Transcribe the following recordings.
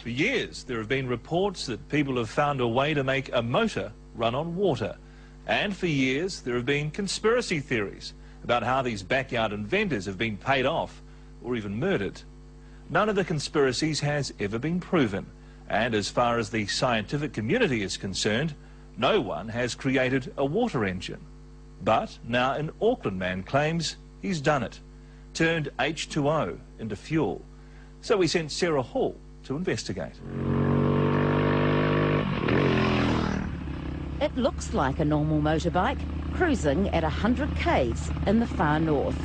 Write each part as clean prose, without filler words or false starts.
For years, there have been reports that people have found a way to make a motor run on water. And for years, there have been conspiracy theories about how these backyard inventors have been paid off or even murdered. None of the conspiracies has ever been proven. And as far as the scientific community is concerned, no one has created a water engine. But now an Auckland man claims he's done it, turned H2O into fuel. So we sent Sarah Hall to investigate. It looks like a normal motorbike cruising at 100 k's in the far north.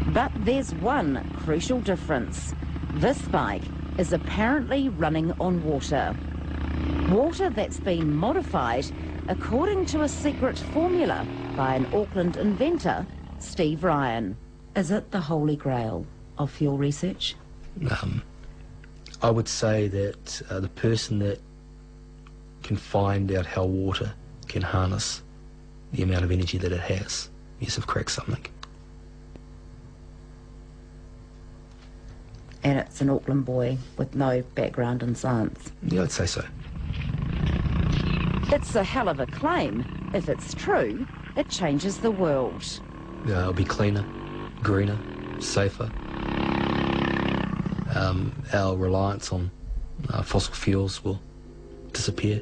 But there's one crucial difference. This bike is apparently running on water. Water that's been modified according to a secret formula by an Auckland inventor, Steve Ryan. Is it the holy grail of fuel research? I would say that the person that can find out how water can harness the amount of energy that it has, yes, have cracked something. And it's an Auckland boy with no background in science. Yeah, I'd say so. It's a hell of a claim. If it's true, it changes the world. It'll be cleaner, greener, safer. Our reliance on fossil fuels will disappear.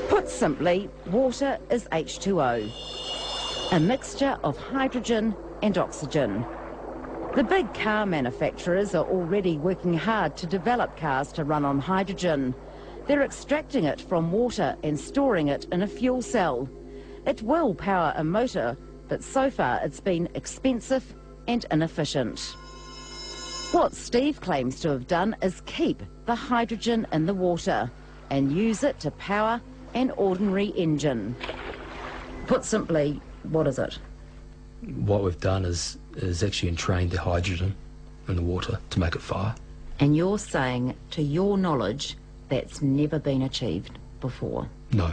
Put simply, water is H2O, a mixture of hydrogen and oxygen. The big car manufacturers are already working hard to develop cars to run on hydrogen. They're extracting it from water and storing it in a fuel cell. It will power a motor, but so far it's been expensive and inefficient. What Steve claims to have done is keep the hydrogen in the water and use it to power an ordinary engine. Put simply, what is it? What we've done is actually entrained the hydrogen in the water to make it fire. And you're saying, to your knowledge, that's never been achieved before? No.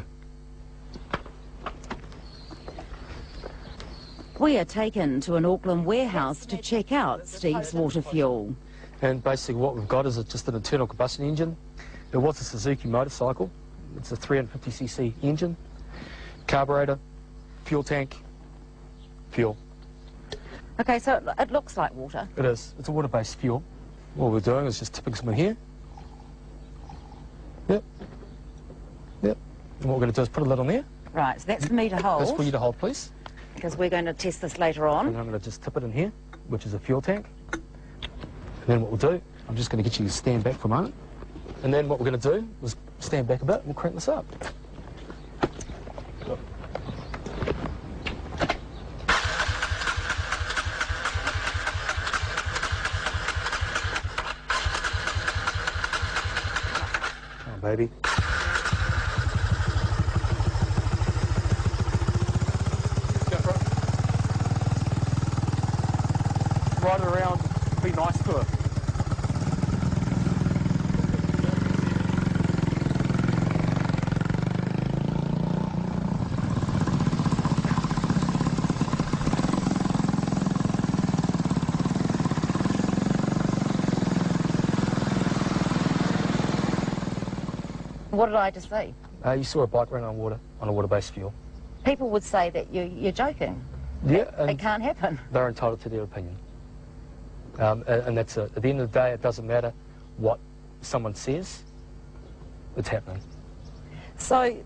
We are taken to an Auckland warehouse to check out Steve's water fuel. And basically what we've got is just an internal combustion engine. It was a Suzuki motorcycle. It's a 350cc engine, carburetor, fuel tank, fuel. Okay, so it looks like water. It is. It's a water-based fuel. What we're doing is just tipping some in here. Yep. Yep. And what we're going to do is put a lid on there. Right, so that's for me to hold. That's for you to hold, please. Because we're going to test this later on. And I'm going to just tip it in here, which is a fuel tank. And then what we'll do, I'm just going to get you to stand back for a moment. And then what we're going to do is stand back a bit and we'll crank this up. Come on, baby. Ride it around, be nice to it. What did I just see? You saw a bike run on water, on a water-based fuel. People would say that you're joking. Yeah. It can't happen. They're entitled to their opinion. And that's it. At the end of the day, it doesn't matter what someone says, it's happening. So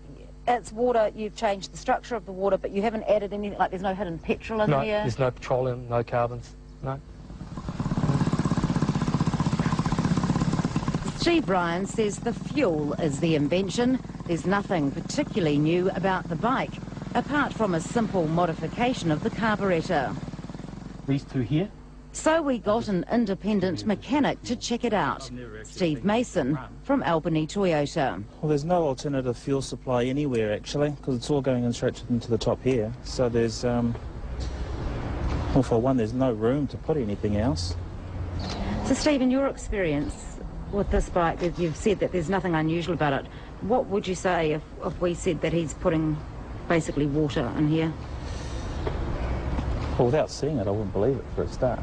it's water, you've changed the structure of the water, but you haven't added anything, like there's no hidden petrol in No, here? there's no petroleum, no carbons, no. Steve Ryan says the fuel is the invention. There's nothing particularly new about the bike, apart from a simple modification of the carburetor. These two here. So we got an independent mechanic to check it out, Steve Mason from Albany Toyota. Well, there's no alternative fuel supply anywhere actually, because it's all going in straight into the top here. So there's, well, for one, there's no room to put anything else. So Steve, in your experience with this bike, you've said that there's nothing unusual about it. What would you say if we said that he's putting basically water in here? Well, without seeing it, I wouldn't believe it for a start.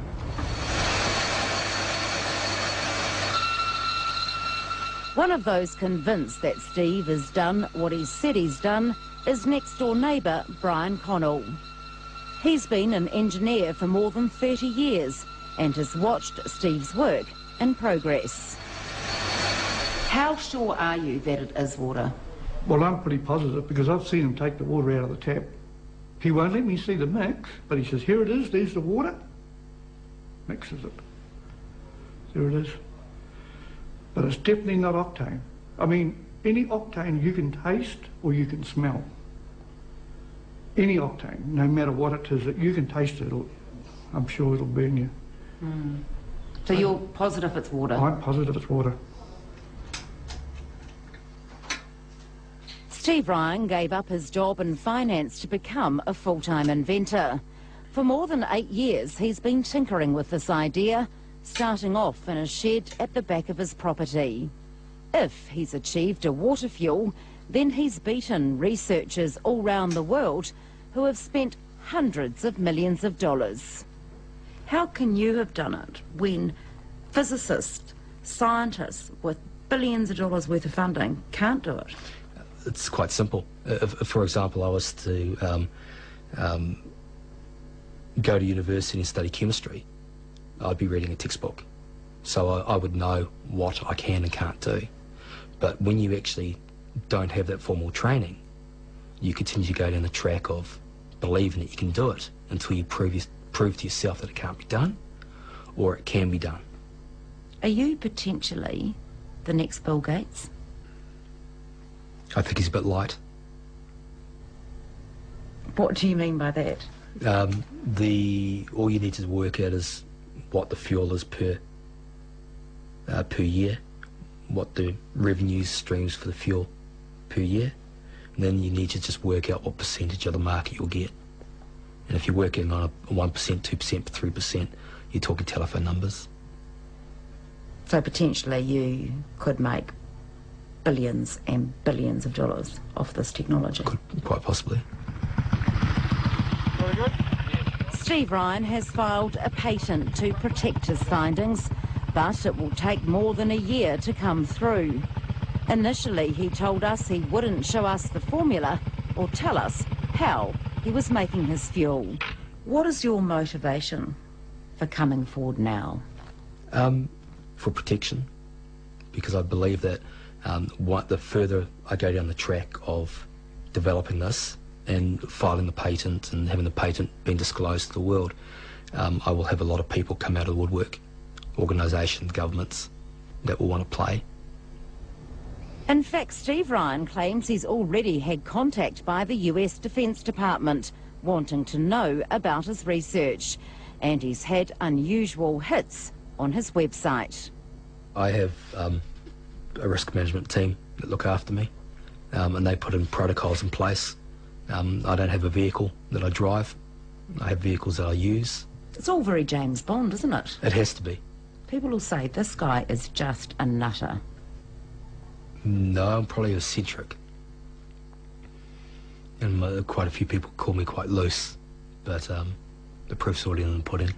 One of those convinced that Steve has done what he said he's done is next-door neighbour Brian Connell. He's been an engineer for more than 30 years and has watched Steve's work in progress. How sure are you that it is water? Well, I'm pretty positive because I've seen him take the water out of the tap. He won't let me see the mix, but he says, here it is, there's the water. Mixes it. There it is. But it's definitely not octane. I mean, any octane you can taste or you can smell. Any octane, no matter what it is, that you can taste it, I'm sure it'll burn you. Mm. So you're positive it's water? I'm positive it's water. Steve Ryan gave up his job in finance to become a full-time inventor. For more than 8 years, he's been tinkering with this idea, starting off in a shed at the back of his property. If he's achieved a water fuel, then he's beaten researchers all round the world who have spent hundreds of millions of dollars. How can you have done it when physicists, scientists with billions of dollars worth of funding can't do it? It's quite simple. If, for example, I was to go to university and study chemistry, I'd be reading a textbook. So I would know what I can and can't do. But when you actually don't have that formal training, you continue to go down the track of believing that you can do it until you prove to yourself that it can't be done, or it can be done. Are you potentially the next Bill Gates? I think he's a bit light. What do you mean by that? All you need to work out is what the fuel is per year, what the revenue streams for the fuel per year, and then you need to just work out what percentage of the market you'll get. And if you're working on a 1%, 2%, 3%, you're talking telephone numbers. So potentially you could make billions and billions of dollars off this technology. Could, quite possibly. Very good. Steve Ryan has filed a patent to protect his findings, but it will take more than a year to come through. Initially, he told us he wouldn't show us the formula or tell us how he was making his fuel. What is your motivation for coming forward now? For protection, because I believe that the further I go down the track of developing this and filing the patent and having the patent being disclosed to the world, I will have a lot of people come out of the woodwork, organisations, governments, that will want to play. In fact, Steve Ryan claims he's already had contact by the US Defence Department, wanting to know about his research, and he's had unusual hits on his website. I have a risk management team that look after me, and they put in protocols in place. I don't have a vehicle that I drive. I have vehicles that I use. It's all very James Bond, isn't it? It has to be. People will say this guy is just a nutter. No, I'm probably eccentric. And quite a few people call me quite loose, but the proof's already been put in.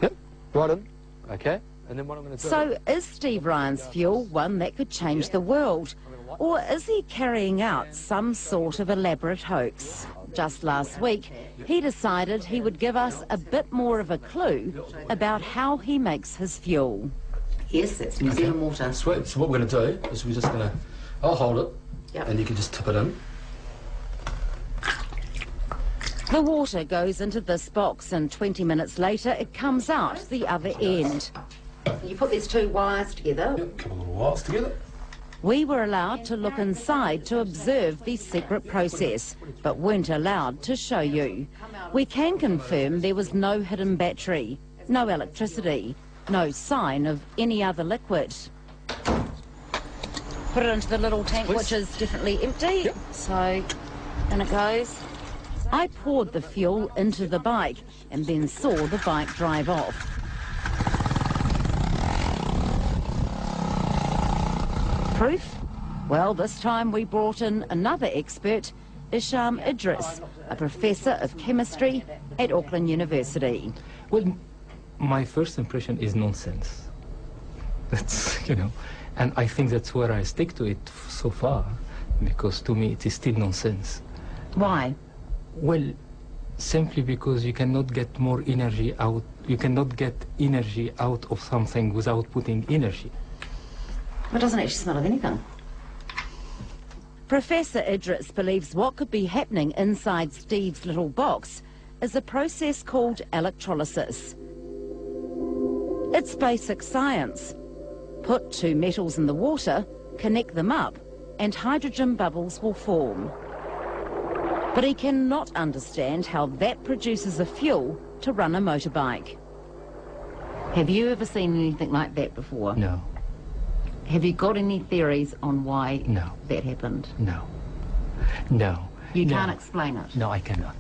Yep, right in. Okay, and then what I'm going to do... So is Steve Ryan's fuel one that could change the world? Or is he carrying out some sort of elaborate hoax? Just last week, he decided he would give us a bit more of a clue about how he makes his fuel. Yes, that's New Zealand water. Sweet. So what we're going to do is we're just going to... I'll hold it, Yep. and you can just tip it in. The water goes into this box and 20 minutes later it comes out the other end. You put these two wires together. Yep, a couple of little wires together. We were allowed to look inside to observe the secret process, but weren't allowed to show you. We can confirm there was no hidden battery, no electricity, no sign of any other liquid. Put it into the little tank, which is definitely empty. Yep. So, in it goes. I poured the fuel into the bike and then saw the bike drive off. Proof? Well, this time we brought in another expert, Isham Idris, a professor of chemistry at Auckland University. Well, my first impression is nonsense. That's you know. And I think that's where I stick to it so far, because to me it is still nonsense. Why? Well, simply because you cannot get more energy out, you cannot get energy out of something without putting energy. It doesn't actually smell of anything. Professor Idris believes what could be happening inside Steve's little box is a process called electrolysis. It's basic science. Put two metals in the water, connect them up, and hydrogen bubbles will form. But he cannot understand how that produces a fuel to run a motorbike. Have you ever seen anything like that before? No. Have you got any theories on why No. that happened? No. No. You No. can't explain it? No, I cannot.